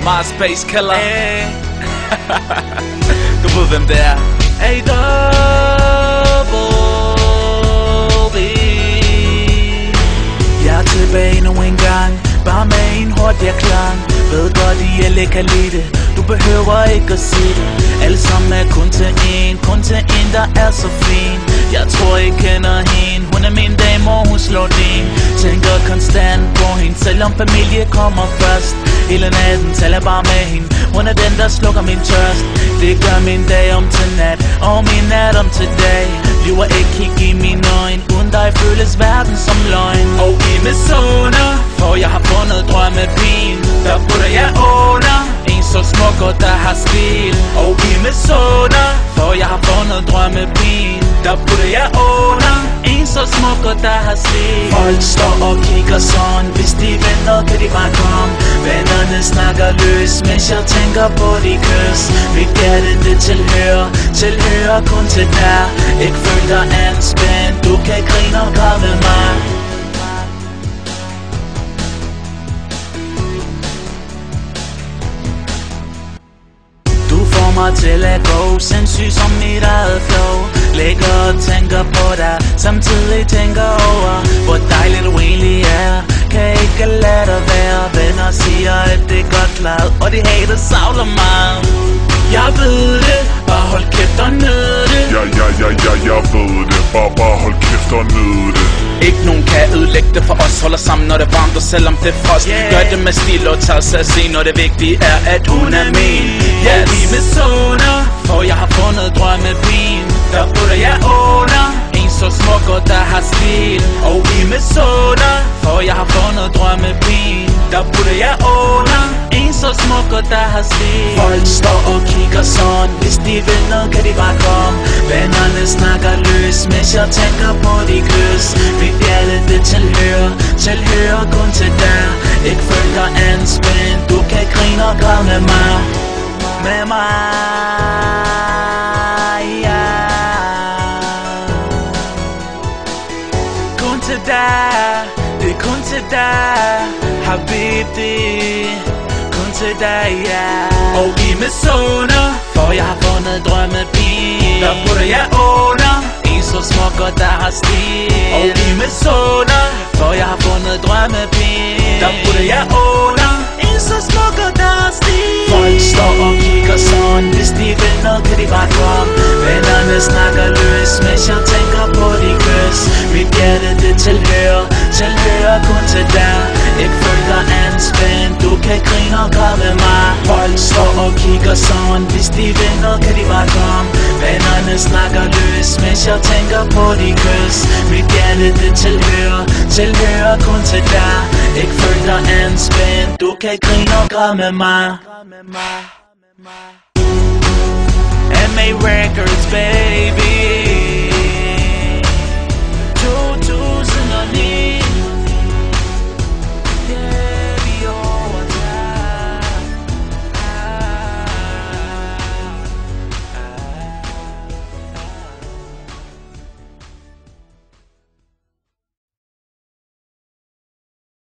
Mars Space Killer. Du ved hvem det er. A-double-B. Jeg er tilbage endnu en gang, bare med en hurtigere klang. Ved godt I alle kan lide det, du behøver ikke at sige det. Alle sammen er kun til en der er så fin. Jeg tror I kender hende, hun er min dame og hun slår din. Tænker konstant på hende, selvom familie kommer først. Hele natten taler bare med hende, hun er den der slukker min tørst. Det gør min dag om til nat, og min nat om til dag. Lyver ikke, kig i mine øjne, uden dig føles verden som løgn. Og I misunder, for jeg har fundet drømmepigen. Der putter jeg under, en så smuk og der har stil. Og I misunder, for jeg har fundet drømmepigen. Der putter jeg under, en så smuk og der har stil. Folk står og kigger sådan, hvis de venter kan de bare komme. Vennerne snakker løs, mens jeg tænker på de kys. Mit hjerte det tilhører kun til dig. Ikke føl dig anspændt, du kan grine og græde med mig. Mig til at gå sindssyg som mit eget flow. Ligger og tænker på dig, samtidig tænker over hvor dejligt du egentlig er. Kan ikke lade dig være. Venner siger at det er godt klart, og de hater savler meget. Jeg ved det, bare hold kæft og nyd det. Jeg ved det, bare hold kæft og nyd det. Ikke nogen kan ødelægge det for os. Holder sammen når det er varmt og selvom det er frost. Gør det med stil og tager sig at se, når det vigtige er at hun er min. Og vi misunder, for jeg har fundet drømmepigen. Der putter jeg under, en så smuk og der har stil. Og vi misunder, for jeg har fundet drømmepigen. Der putter jeg under, en så smuk og der har stil. Folk står og kigger sådan, hvis de vil noget kan de bare komme. Vennerne snakker løs, mens jeg tænker på de kys. Mit hjerte det tilhører kun til dig. Ikke føl dig anspændt, du kan grine og græde med mig. Med mig, ja. Kun til dig, det er kun til dig, Habibti. Kun til dig, ja. Og I misunder, for jeg har fundet drømmepigen. Der putter jeg under, en så smuk og der har stil. Og I misunder, for jeg har fundet drømmepigen. Der putter jeg under, en så smuk og der har stil. Folk står og kigger sådan, hvis de vil noget kan de bare komme. Vennerne snakker løs, mens jeg tænker på de kys. Mit hjerte det tilhører kun til dig. Ikke føl dig anspændt, du kan grine og græde med mig. Folk står og kigger sådan, hvis de vil noget kan de bare komme. Vennerne snakker løs, mens jeg tænker på de kys. Mit hjerte det tilhører kun til dig. Ikke føl dig anspændt, du kan grine og græde med mig. MA Records, baby.